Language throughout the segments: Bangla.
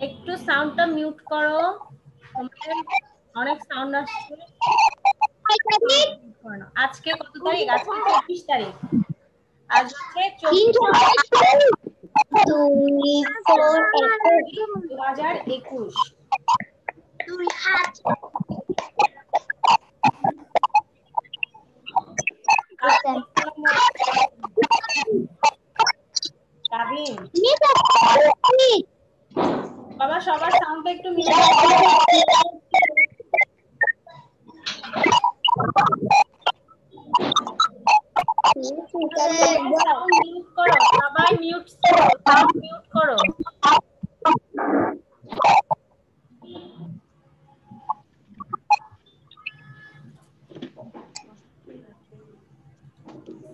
একটু সাউন্ডটা মিউট করো, তোমাদের অনেক সাউন্ড আসছে। আজকে কত তারিখ? আজকে 24 তারিখ। আজ হচ্ছে 2021। বাবা সবার সাউন্ডটা একটু মিউট করো, সবাই মিউট সাউন্ড মিউট করো।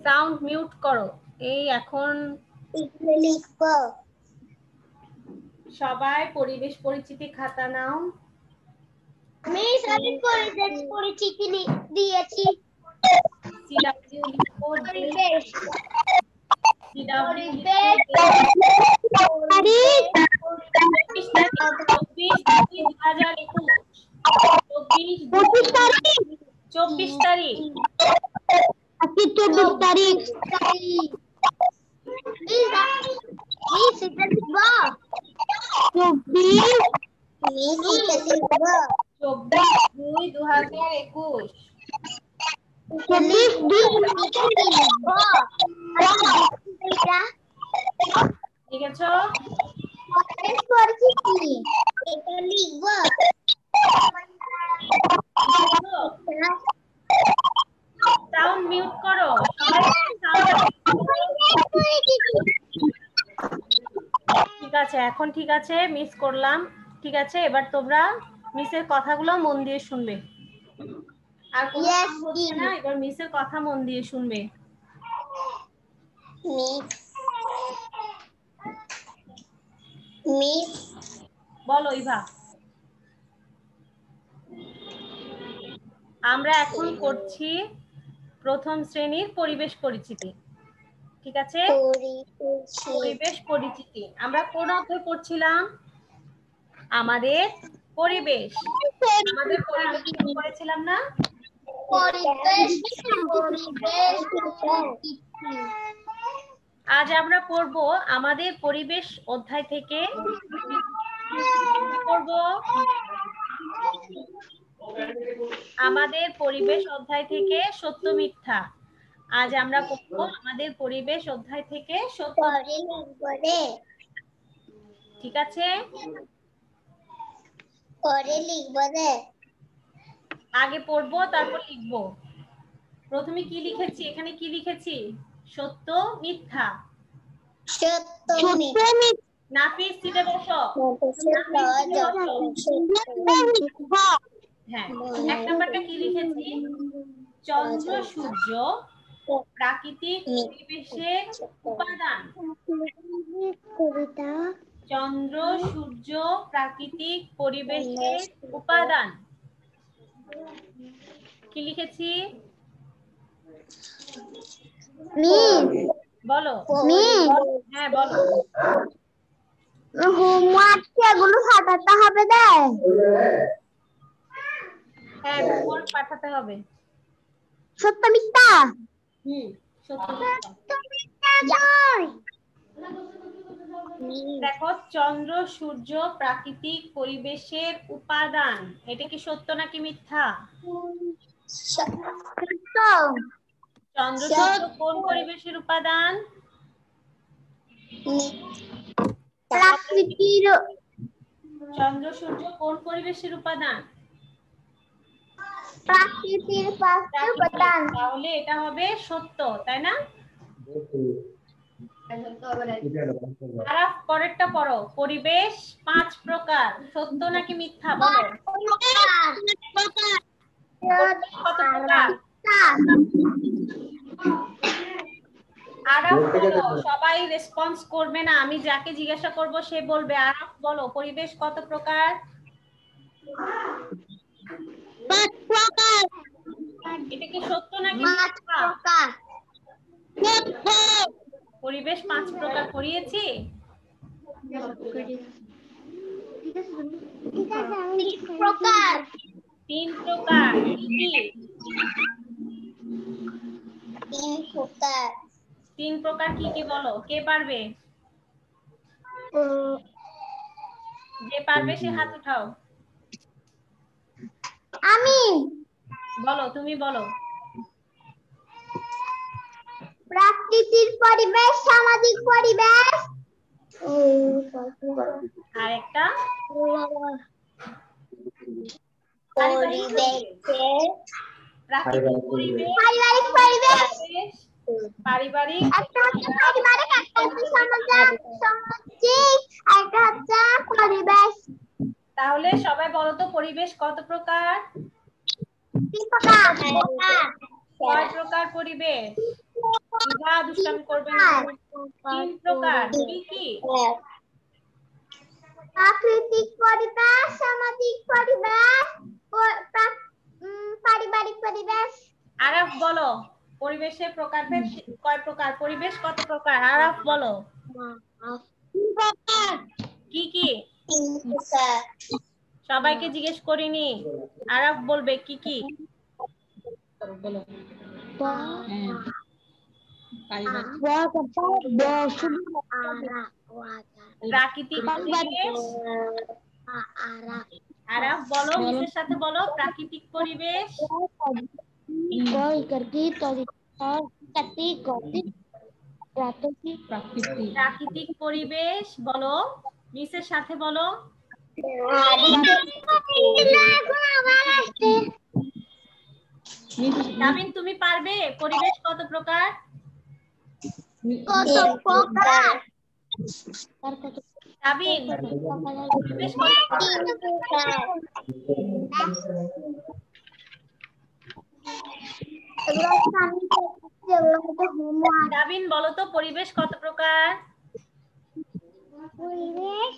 সাউন্ড মিউট করো। এই এখন সবাই পরিবেশ পরিচিতি খাতা নাও। মিস আমি পরিবেশ পরিচিতি দিয়েছি। সিডব্লিউ লিখো, পরিবেশ সিডব্লিউ পরিবেশ 24 তারিখ। 24 তারিখ। মিস এটা লিখবো। 24/2/2021। লিখেছো? এটা লিখবো। সাউন্ড মিউট করো। ঠিক আছে, এখন ঠিক আছে, মিস করলাম। ঠিক আছে, এবার তোমরা মিসের কথাগুলো মন দিয়ে শুনবে। আর কোনো কাজ হচ্ছে না, এবার মিসের কথা মন দিয়ে শুনবে। মিস বলো ইভা। আমরা এখন করছি প্রথম শ্রেণীর পরিবেশ পরিচিতি। ঠিক আছে, পরিবেশ পরিচিতি। আমরা কোন অধ্যায় পড়ছিলাম? আমাদের পরিবেশ। আমাদের পরিবেশ পড়েছিলাম না? আজ আমরা পড়ব আমাদের পরিবেশ অধ্যায় থেকে। পড়ব আমাদের পরিবেশ অধ্যায় থেকে সত্য মিথ্যা। আজ আমরা পড়ব আমাদের পরিবেশ অধ্যায় থেকে সত্য। ঠিক আছে, আগে পড়বো তারপর লিখবো। প্রথমে কি লিখেছি? এখানে কি লিখেছি? সত্য মিথ্যা। নাফিস সিটে বসো। হ্যাঁ, এক নাম্বারটা কি লিখেছি? চন্দ্র সূর্য প্রাকৃতিক পরিবেশের উপাদান। চন্দ্র সূর্য প্রাকৃতিক পরিবেশের উপাদান। কি লিখেছি? বলো। হ্যাঁ বলো। হোমওয়ার্ক এগুলো পাঠাতে হবে না? হ্যাঁ, হোমওয়ার্ক পাঠাতে হবে। সত্য মিথ্যা? সত্য মিথ্যা। দেখো, চন্দ্র সূর্য প্রাকৃতিক পরিবেশের উপাদান, এটা কি সত্য নাকি মিথ্যা? সত্য। চন্দ্র সূর্য কোন পরিবেশের উপাদান? প্রাকৃতিক। চন্দ্র সূর্য কোন পরিবেশের উপাদান? প্রাকৃতিক উপাদান। তাহলে এটা হবে সত্য, তাই না? আরাফ পরেরটা পড়ো। পরিবেশ 5 প্রকার, সত্য নাকি মিথ্যা বলো? কত প্রকার? আরাফ বলো। সবাই রেসপন্স করবে না, আমি যাকে জিজ্ঞাসা করব সে বলবে। আরাফ বলো, পরিবেশ কত প্রকার? 5 প্রকার। এটা কি সত্য নাকি মিথ্যা? পরিবেশ 5 প্রকার পড়িয়েছি। প্রকার 3 প্রকার কি কি? 3 প্রকার 3 প্রকার কি কি বলো? কে পারবে? যে পারবে সে হাত উঠাও। আমি বলো, তুমি বলো। প্রাকৃতিক পরিবেশ, সামাজিক পরিবেশ, আর একটা পরিবেশ, প্রাকৃতিক পরিবেশ, পারিবারিক পরিবেশ, পারিবারিক, একটা হচ্ছে পারিবারিক, একটা হচ্ছে সামাজিক, একটা হচ্ছে পরিবেশ। তাহলে সবাই বলো তো পরিবেশ কত প্রকার? 3 প্রকার। কয় প্রকার পরিবেশ? বিভা দুষ্টামি করবে না। 3 প্রকার কি কি? প্রাকৃতিক পরিবেশ, সামাজিক পরিবেশ, পারিবারিক পরিবেশ। আরাফ বলো পরিবেশের প্রকারভেদ কয় প্রকার? পরিবেশ কত প্রকার? আরাফ বলো। কি কি? সবাইকে জিজ্ঞেস করিনি, আরাফ বলবে কি কি? প্রাকৃতিক পরিবেশ। আরাফ বলো, মিসের সাথে বলো। প্রাকৃতিক পরিবেশ, প্রাকৃতিক পরিবেশ বলো, মিসের সাথে বলো। তাবিন তুমি পারবে? পরিবেশ কত প্রকার? কত প্রকার? তাবিন পরিবেশ কত প্রকার? তাবিন বলো তো পরিবেশ কত প্রকার? পরিবেশ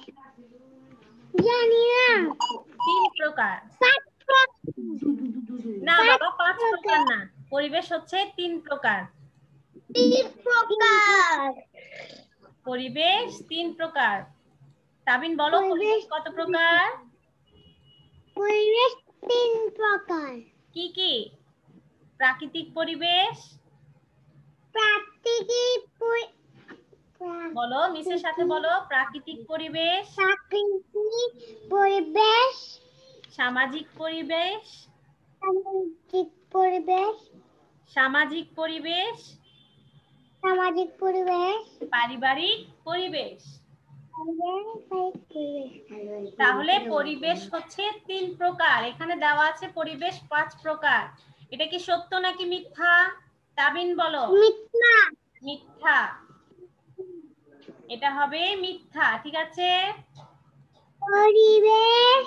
জানি না। 3 প্রকার। না বাবা 5 প্রকার না, পরিবেশ হচ্ছে 3 প্রকার। 3 প্রকার। পরিবেশ 3 প্রকার। তাবিন বলো পরিবেশ কত প্রকার? পরিবেশ 3 প্রকার। কি কি? প্রাকৃতিক পরিবেশ, প্রাকৃতিক বলো মিসের সাথে বলো। প্রাকৃতিক পরিবেশ, প্রাকৃতিক পরিবেশ, সামাজিক পরিবেশ, সামাজিক পরিবেশ, সামাজিক পরিবেশ, সামাজিক পরিবেশ, পারিবারিক পরিবেশ। তাহলে পরিবেশ হচ্ছে 3 প্রকার। এখানে দেওয়া আছে পরিবেশ 5 প্রকার। এটা কি সত্য নাকি মিথ্যা? তাবিন বলো। মিথ্যা। মিথ্যা। এটা হবে মিথ্যা, ঠিক আছে? পরিবেশ,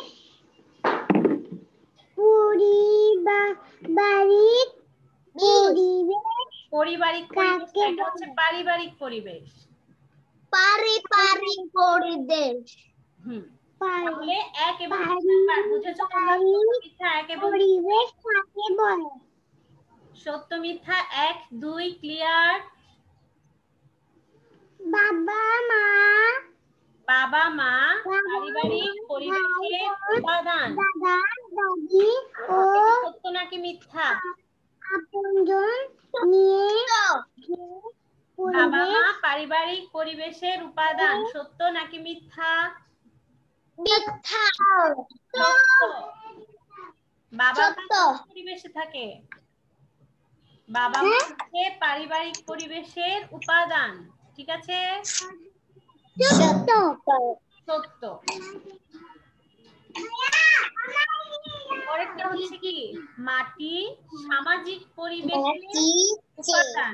পারিবারিক পরিবেশ, পারিবারিক পরিবেশ, এটা হচ্ছে পারিবারিক পরিবেশ। পারিবারিক পরিবেশ। তাহলে এক এবং মিথ্যা বুঝেছো তোমরা? সত্য মিথ্যা এক এবং পরিবেশ কাকে বলে? সত্য মিথ্যা 1 2 ক্লিয়ার? বাবা মা, বাবা মা পারিবারিক পরিবেশের উপাদান। দাদা দাদি ও সত্য নাকি মিথ্যা? আপনজন নিয়ে বাবা মা পারিবারিক পরিবেশের উপাদান। সত্য নাকি মিথ্যা? মিথ্যা। সত্য। বাবা মা পরিবেশে থাকে? বাবা মা হচ্ছে পারিবারিক পরিবেশের উপাদান, ঠিক আছে? সত্য। সত্য। পরেরটা হচ্ছে কি? মাটি সামাজিক পরিবেশের উপাদান।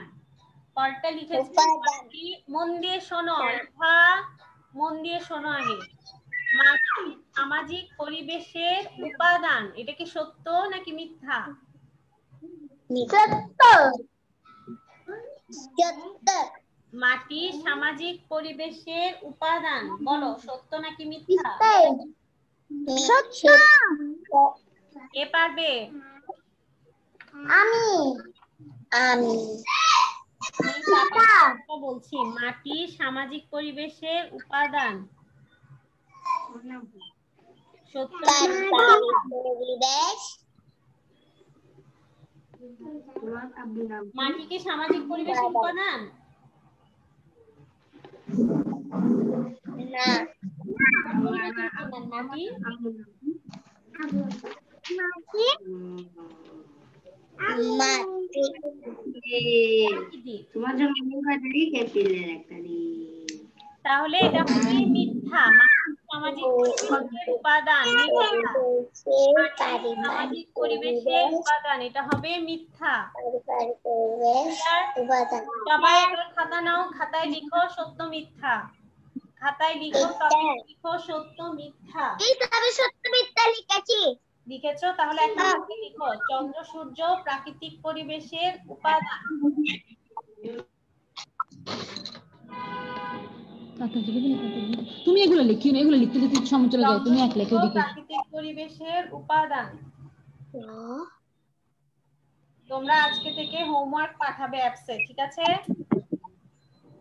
পরেরটা লিখেছি মাটি। মন দিয়ে শোনো, ইভা মন দিয়ে শোনো আগে। মাটি সামাজিক পরিবেশের উপাদান, এটা কি সত্য নাকি মিথ্যা? সত্য। সত্য। মাটি সামাজিক পরিবেশের উপাদান, বলো সত্য নাকি মিথ্যা? সত্য। কে পারবে? আমি বলছি মাটি সামাজিক পরিবেশের উপাদান। সত্য পরিবেশ। মাটি কি সামাজিক পরিবেশের উপাদান? না। মাটি তাহলে এটা হবে মিথ্যা। মাটি সামাজিক পরিবেশের উপাদান, মিথ্যা। সামাজিক পরিবেশের উপাদান, এটা হবে মিথ্যা। সবাই একবার খাতা নাও, খাতায় লিখো সত্য মিথ্যা। খাতায় লিখো, লিখো সত্য মিথ্যা। আমি সত্য মিথ্যা লিখেছি। লিখেছো? তাহলে এখন লিখো চন্দ্র সূর্য প্রাকৃতিক পরিবেশের উপাদান। তুমি এগুলো লিখিও না, এগুলো লিখতে লিখতে সময় চলে যায়, তুমি এক লেখো দিকে। প্রাকৃতিক পরিবেশের উপাদান। তোমরা আজকে থেকে হোমওয়ার্ক পাঠাবে অ্যাপসে, ঠিক আছে?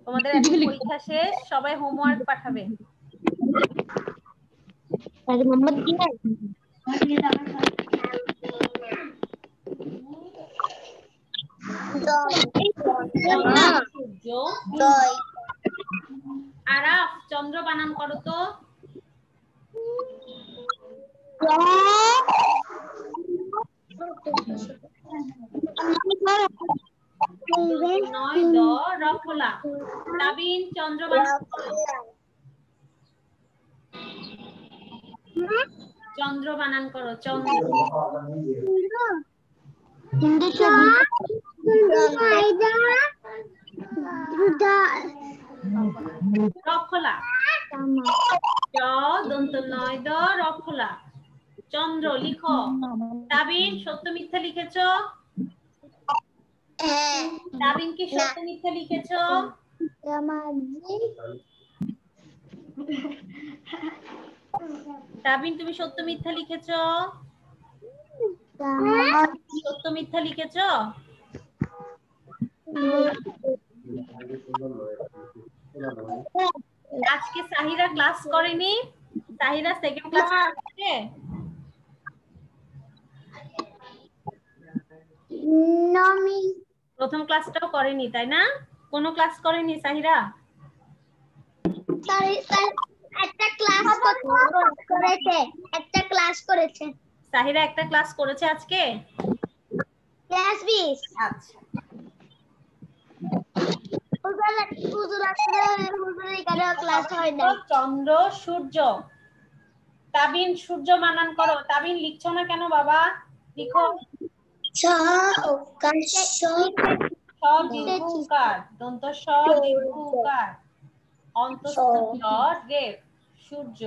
তোমাদের এখন পরীক্ষা শেষ, সবাই হোমওয়ার্ক পাঠাবে। আরাফ, চন্দ্র বানান করো তো। নয় দ রফলা। তাবিন, চন্দ্র বানান করো। চন্দ্র বানান করো, চন্দ্র। রফলা, চ দন্ত নয় দ রফলা। চন্দ্র লিখো। তাবিন, সত্য মিথ্যা লিখেছো? তাবিন কি সত্য মিথ্যা লিখেছো? তাবিন তুমি সত্য মিথ্যা লিখেছো? সত্য মিথ্যা লিখেছো? আজকে সাহিরা ক্লাস করেনি? সাহিরা সেকেন্ড ক্লাস করেছে? প্রথম ক্লাসটাও করেনি, তাই না? কোনো ক্লাস করেনি সাহিরা? একটা ক্লাস করেছে, একটা ক্লাস করেছে। সাহিরা একটা ক্লাস করেছে আজকে? ক্লাস 20। আচ্ছা। চন্দ্র সূর্য। তাবিন সূর্য বানান করো। তাবিন লিখছো না কেন বাবা? লিখো। দীর্ঘকার, দন্ত স দীর্ঘকার, অন্তঃস্থ রেফ, সূর্য।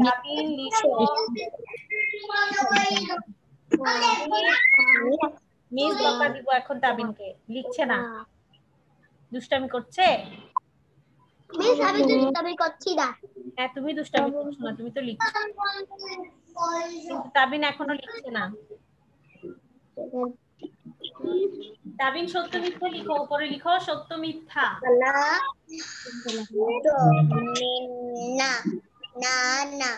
তাবিন লিখো। মিস বকা দিব এখন তাবিনকে, লিখছে না, দুষ্টামি করছে। মিস আমি দুষ্টামি করছি না। হ্যাঁ তুমি দুষ্টামি করছো না, তুমি তো লিখছো। কিন্তু তাবিন এখনো লিখছে না। তাবিন সত্য মিথ্যা লিখো, উপরে লিখো সত্য মিথ্যা। না না না।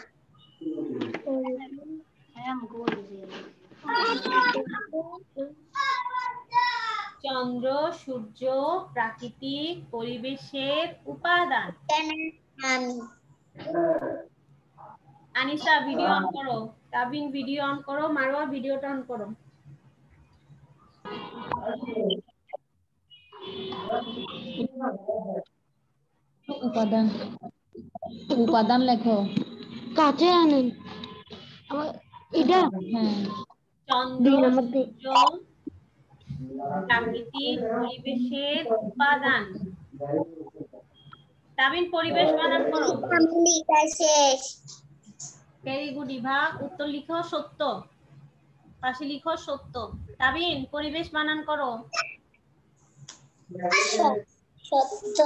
চন্দ্র সূর্য প্রাকৃতিক পরিবেশের উপাদান। আনিসা ভিডিও অন করো। তাবিন ভিডিও অন করো। মারওয়া ভিডিওটা অন করো। উপাদান, উপাদান লেখো। কাছে আনেন এটা। হ্যাঁ, চন্দ্র সূর্য প্রাকৃতিক পরিবেশের উপাদান। তাবিন পরিবেশ বানান করো। Very good Eva. উত্তর লিখো সত্য, পাশে লিখো সত্য। তাবিন পরিবেশ বানান করো। সত্য।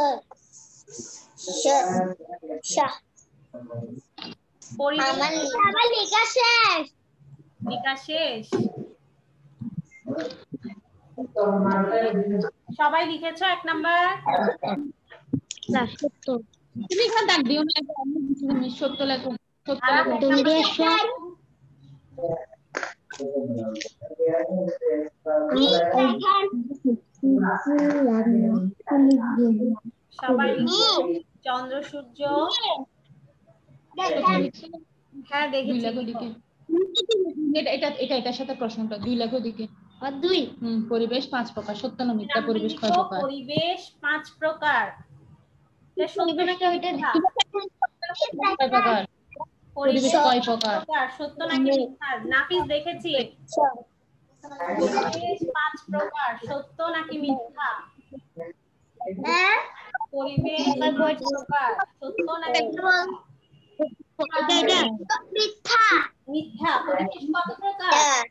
আমার লেখা শেষ। লেখা শেষ। সবাই লিখেছো 1 নাম্বার? না সত্য। তুমি এখানে দাগ দিও না, তুমি সত্য লেখো, সত্য লেখো। সবাই চন্দ্র সূর্য। হ্যাঁ দেখেছি। এটার সাথে প্রশ্নটা 2 লেখো দিকে। আর 2 পরিবেশ 5 প্রকার, সত্য না মিথ্যা? পরিবেশ কয় প্রকার? পরিবেশ 5 প্রকার। এটা সত্য নাকি মিথ্যা? পরিবেশ কয় প্রকার? সত্য নাকি মিথ্যা? নাফিস দেখেছি। পরিবেশ 5 প্রকার, সত্য নাকি মিথ্যা? পরিবেশ 5 প্রকার, সত্য নাকি মিথ্যা। মিথ্যা? পরিবেশ কত প্রকার?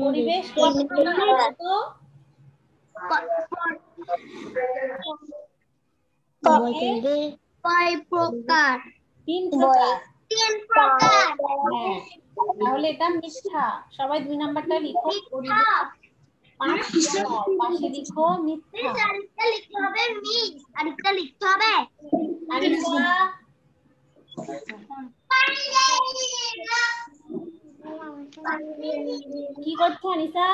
পরিবেশ কত প্রকার বলতো? 5 প্রকার। 3 প্রকার। 3 প্রকার। হ্যাঁ, তাহলে এটা মিথ্যা। সবাই 2 নাম্বারটা লিখো। পরিবেশ 5 প্রকার, পাশে লিখো মিথ্যা। আরেকটা লিখতে হবে মিস, আরেকটা লিখতে হবে। আনিসা কি করছো আনিসা?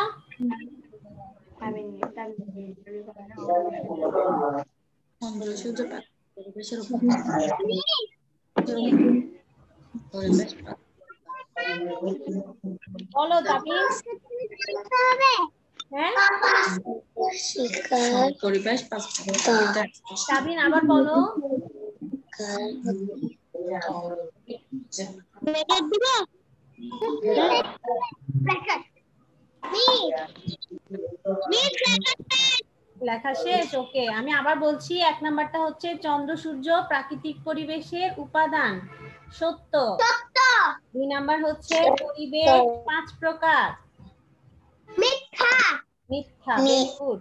বলো তাবিন। হ্যাঁ পরিবেশ তাবিন আবার বলো। লেখা শেষ? ওকে, আমি আবার বলছি। 1 নাম্বারটা হচ্ছে চন্দ্র সূর্য প্রাকৃতিক পরিবেশের উপাদান, সত্য। 2 নাম্বার হচ্ছে পরিবেশ 5 প্রকার, মিথ্যা। মিথ্যা। গুড।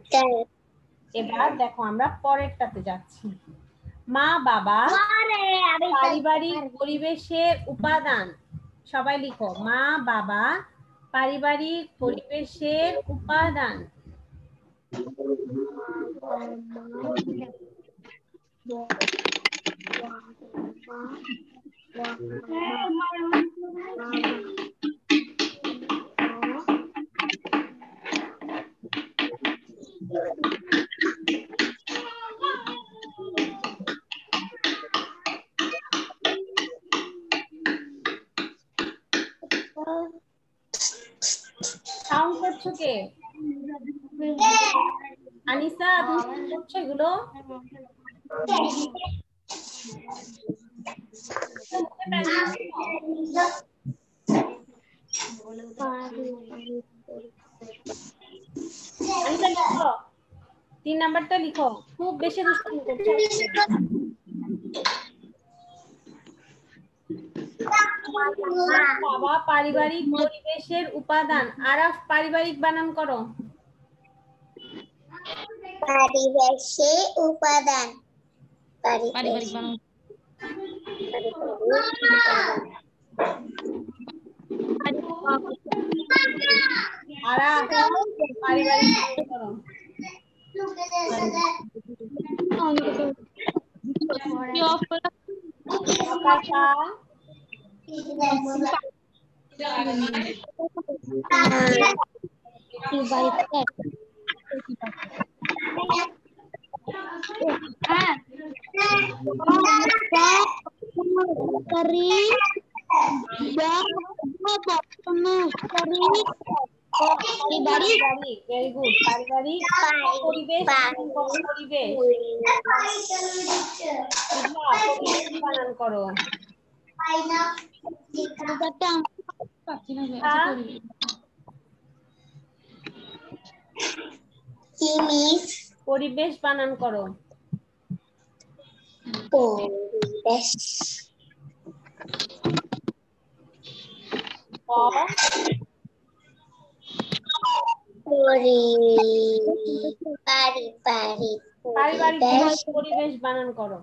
এবার দেখো আমরা পরেরটাতে যাচ্ছি। মা বাবা পারিবারিক পরিবেশের উপাদান। সবাই লিখো, মা বাবা পারিবারিক পরিবেশের উপাদান। সাউন্ড করছো কে? আনিসা তুমি সাউন্ড করছো এগুলো? আনিসা লিখো, 3 নাম্বারটা লিখো। খুব বেশি দুষ্টামি করছো। বাবা পারিবারিক পরিবেশের উপাদান। আরাফ পারিবারিক বানান করো। পরিবেশে উপাদান। পারিবারিক বানান। আরাফ পারিবারিক বানান করো। Very good. পারিবারিক পরিবেশ পরিবেশ বানান করো। পরিবেশ বানান করো। পরিবেশ। পারিবারিক পরিবেশ বানান করো।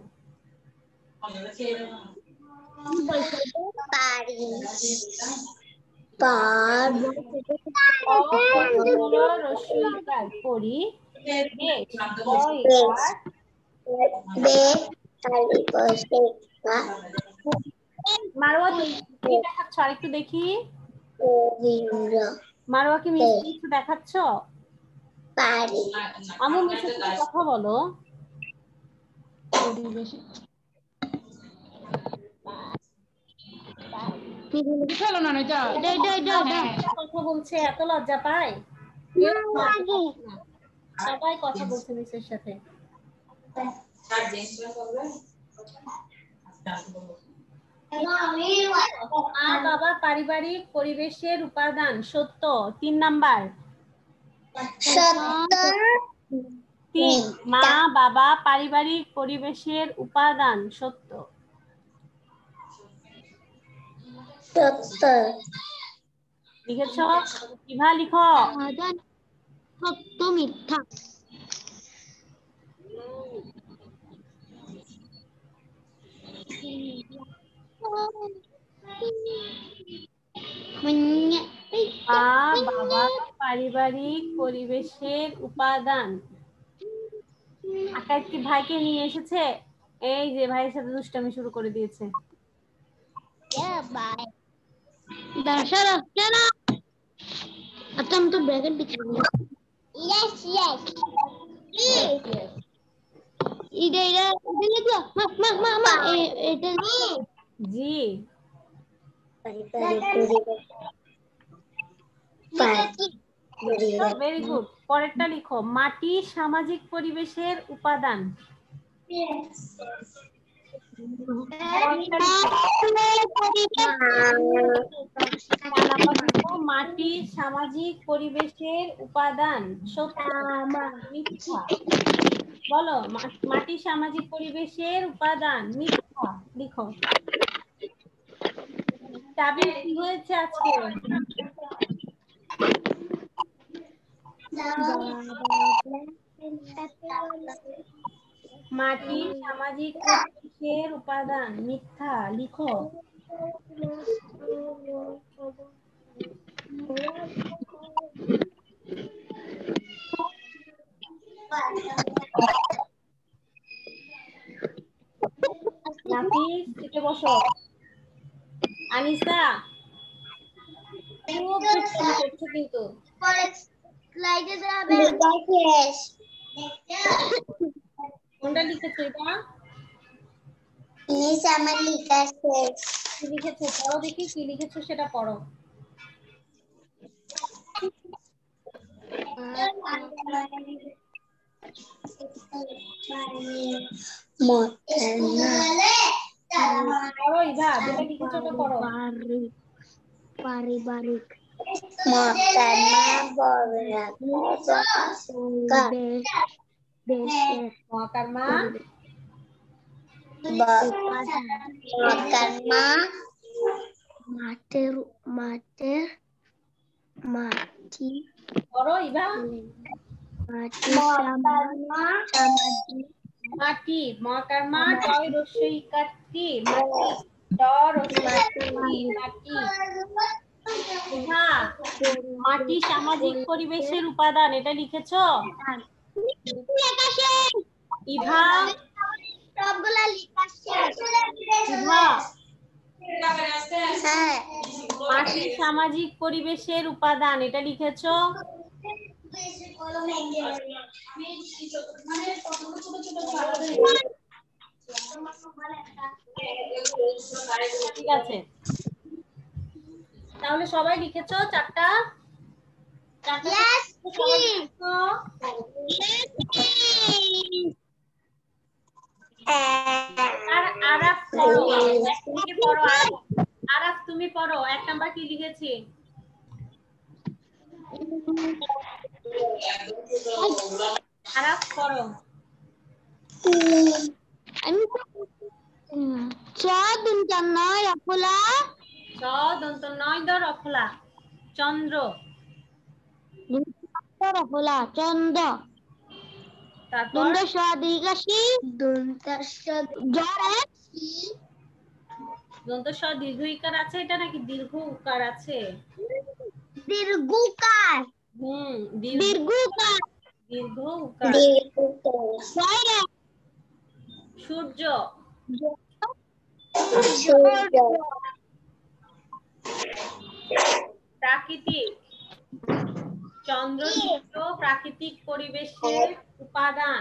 মারোয়া তুমি কি দেখাচ্ছ আরেকটু দেখি। মারোয়া কি মিস কিছু দেখাচ্ছ? আমু মিসের সাথে কথা বলো। চলো না এটা কথা বলছে, এত লজ্জা পায়। সবাই কথা বলছে মিসের সাথে। মা বাবা পারিবারিক পরিবেশের উপাদান সত্য। 3 নাম্বার। 3 মা বাবা পারিবারিক পরিবেশের উপাদান সত্য। লিখেছ? ইভা লিখো। সত্য মিথ্যা। মা বাবা পারিবারিক পরিবেশের উপাদান। আকাশ কি ভাইকে নিয়ে এসেছে? এই যে ভাইয়ের সাথে দুষ্টামি শুরু করে দিয়েছে। দর্শন আসছে না। আচ্ছা আমি তো ব্র্যাকেট দিচ্ছি। Yes. এটা লিখো। মা এটা জি। Very good. পরেরটা লিখো। মাটি সামাজিক পরিবেশের উপাদান। মাটি সামাজিক পরিবেশের উপাদান সত্য মিথ্যা? বলো, মাটি সামাজিক পরিবেশের উপাদান মিথ্যা লিখো। তাবির কি হয়েছে আজকে? মাটি সামাজিক পরিবেশের উপাদান মিথ্যা লিখো। নাফিস সিটে বসো। আনিসা খুব দুষ্টামি করছো কিন্তু। কোনটা লিখেছো এটা? কি লিখেছো পড়ো দেখি, কি লিখেছো সেটা পড়ো। পড়ো ইভা, যেটা লিখেছো ওটা পড়ো। পারিবারিক মহাকর্মা মাটি পড়ো ইভা। মাটি মহাকর্মা টয় রস্যই কাটি মাটি ডর মাটি। ইভা মাটি সামাজিক পরিবেশের উপাদান এটা লিখেছো? ইভা সবগুলা লেখা শেষ। ইভা মাটি সামাজিক পরিবেশের উপাদান এটা লিখেছো? ঠিক আছে, তাহলে সবাই লিখেছো চারটা? সবাই লিখেছো? আর আরাফ পড়ো, পড়ো আরাফ তুমি পড়ো। 1 নাম্বার কি লিখেছি? আরাফ পড়ো। আমি চ দন্ত নয় রফলা চন্দ্র। রফলা চন্দ্র। তারপর দীর্ঘাসী দন্ত স দীর্ঘ ইকার আছে এটা নাকি দীর্ঘ উকার আছে? দীর্ঘকার। দীর্ঘকার। দীর্ঘ উকার। সূর্য। প্রাকৃতিক। চন্দ্র সূর্য প্রাকৃতিক পরিবেশের উপাদান।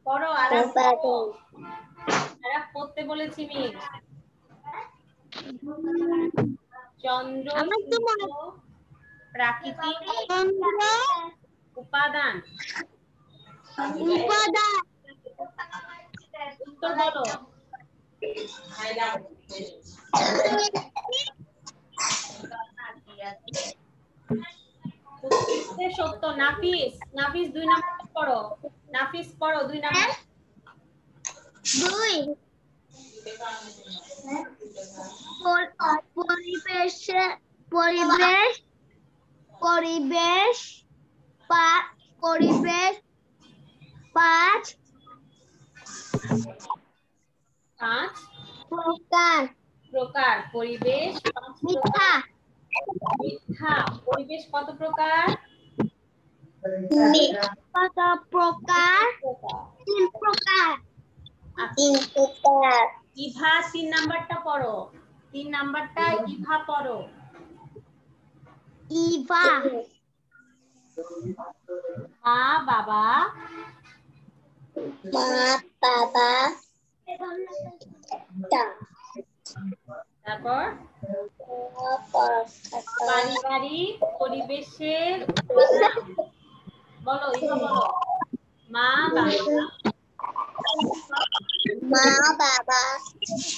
পড়ো আর পড়তে বলেছি মিস। চন্দ্র সূর্য প্রাকৃতিক উপাদান। উত্তর বলো। সত্য। নাফিস, নাফিস 2 নাম্বার পড়ো। নাফিস পড়ো 2 নাম্বার। পরিবেশ 5 প্রকার। পরিবেশ 5 মিথ্যা। মিথ্যা। পরিবেশ কত প্রকার? কত প্রকার? 3 প্রকার। ইভা 3 নাম্বারটা পড়ো। 3 নাম্বারটা ইভা পড়ো। ইভা মা বাবা। তারপর পারিবারিক পরিবেশের উপাদান। বলো ইভা বলো। মা বাবা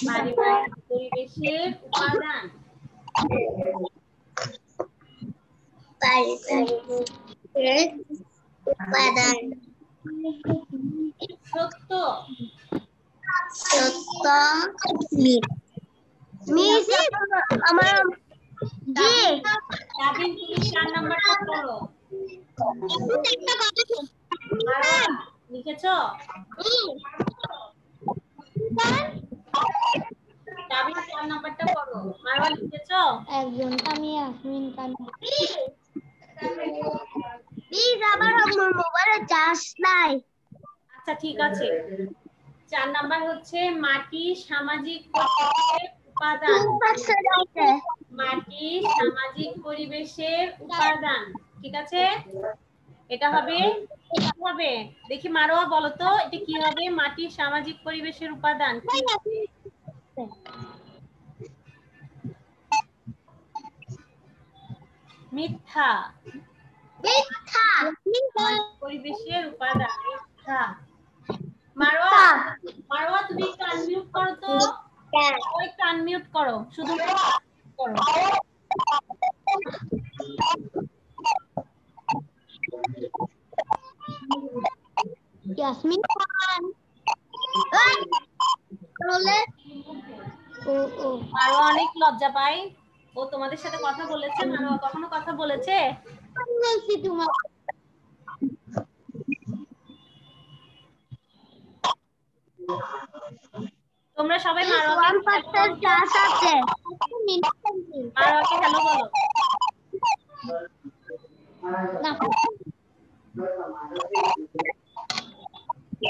পারিবারিক পরিবেশের উপাদান। সত্য। আমার তাবিন তুমি 4 নাম্বারটা পড়ো। মারওয়া লিখেছো? তাবিন 4 নাম্বারটা পড়ো। মারওয়া লিখেছো? একজন তামিয়া আসমিন কানা। প্লিজ আমার মোবাইলে চার্জ নাই। আচ্ছা ঠিক আছে। 4 নাম্বার হচ্ছে মাটি সামাজিক পরিবেশের উপাদান। মাটি সামাজিক পরিবেশের উপাদান। ঠিক আছে? এটা হবে দেখি মারোয়া বলো তো এটা কি হবে? মাটি সামাজিক পরিবেশের উপাদান। মিথ্যা। পরিবেশের উপাদান মিথ্যা। মারোয়া তুমি একটু আনমিউট করো তো। একটু আনমিউট করো, শুধু করো। ইয়াসমিন খান। মারোয়া অনেক লজ্জা পায়। ও তোমাদের সাথে কথা বলেছে? মারোয়া কখনো কথা বলেছে? বলছি তোমার। তোমরা সবাই মারোয়াকে হ্যালো বলো।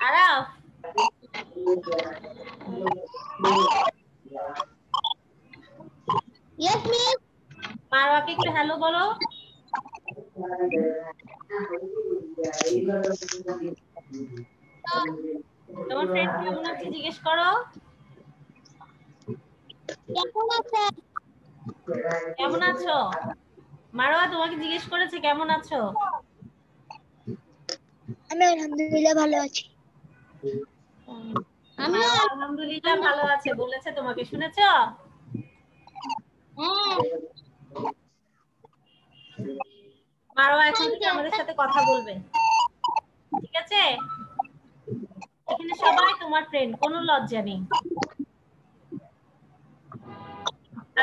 Araf yes miss. মারোয়াকে একটু হ্যালো বলো। তোমার ফ্রেন্ড কেমন আছে জিজ্ঞেস করো। কেমন আছো? মারোয়া তোমাকে জিজ্ঞেস করেছে কেমন আছো? আমি আলহামদুলিল্লাহ ভালো আছি। আমি আলহামদুলিল্লাহ ভালো আছে বলেছে তোমাকে, শুনেছো? মারোয়া এখন থেকে আমাদের সাথে কথা বলবে, ঠিক আছে? এখানে সবাই তোমার ফ্রেন্ড, কোনো লজ্জা নেই।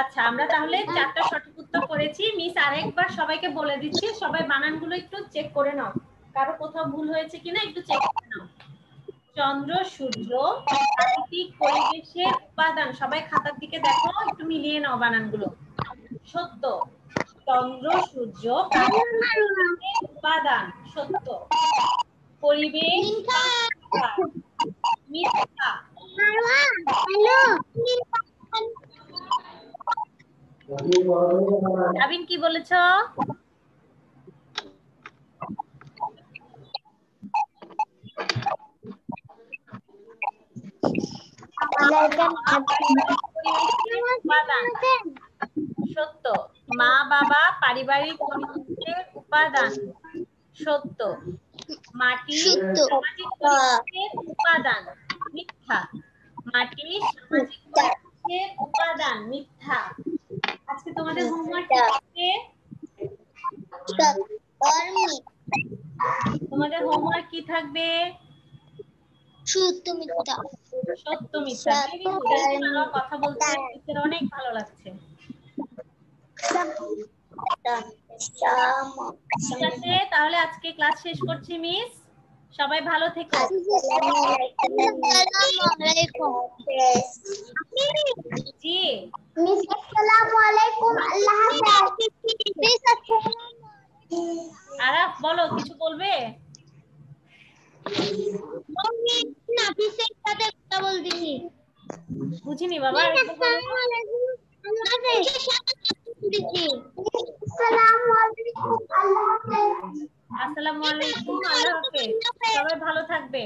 আচ্ছা আমরা তাহলে 4টা সঠিক উত্তর করেছি। মিস আরেকবার সবাইকে বলে দিচ্ছি, সবাই বানানগুলো একটু চেক করে নাও, কারো কোথাও ভুল হয়েছে কিনা একটু চেক করে নাও। চন্দ্র সূর্য প্রাকৃতিক পরিবেশের উপাদান। সবাই খাতার দিকে দেখো, একটু মিলিয়ে নাও বানানগুলো। সত্য। চন্দ্র সূর্য প্রাকৃতিক পরিবেশের উপাদান, সত্য। পরিবেশ মিথ্যা। আবিন কি বলেছ? সত্য। মা বাবা পারিবারিক পরিবেশের উপাদান। সত্য। মাটি সামাজিক পরিবেশের উপাদান। মিথ্যা। মাটি সামাজিক পরিবেশের উপাদান। মিথ্যা। আজকে তোমাদের হোমওয়ার্ক কি থাকবে? তোমাদের হোমওয়ার্ক কি থাকবে? সত্য মিথ্যা। সত্য মিথ্যা। কথা বলতে অনেক ভালো লাগছে। ঠিক আছে, তাহলে আজকে ক্লাস শেষ করছি মিস। সবাই ভালো থেকো। জি মিস, আসসালামু আলাইকুম। আল্লাহ হাফেজ। আরাফ বলো, কিছু বলবে? নাফিসের সাথে কথা বলতেছি। বুঝিনি বাবা। আসসালামু আলাইকুম। আসসালামু আলাইকুম। আল্লাহ হাফেজ। আসসালামু আলাইকুম। আল্লাহ হাফেজ। সবাই ভালো থাকবে।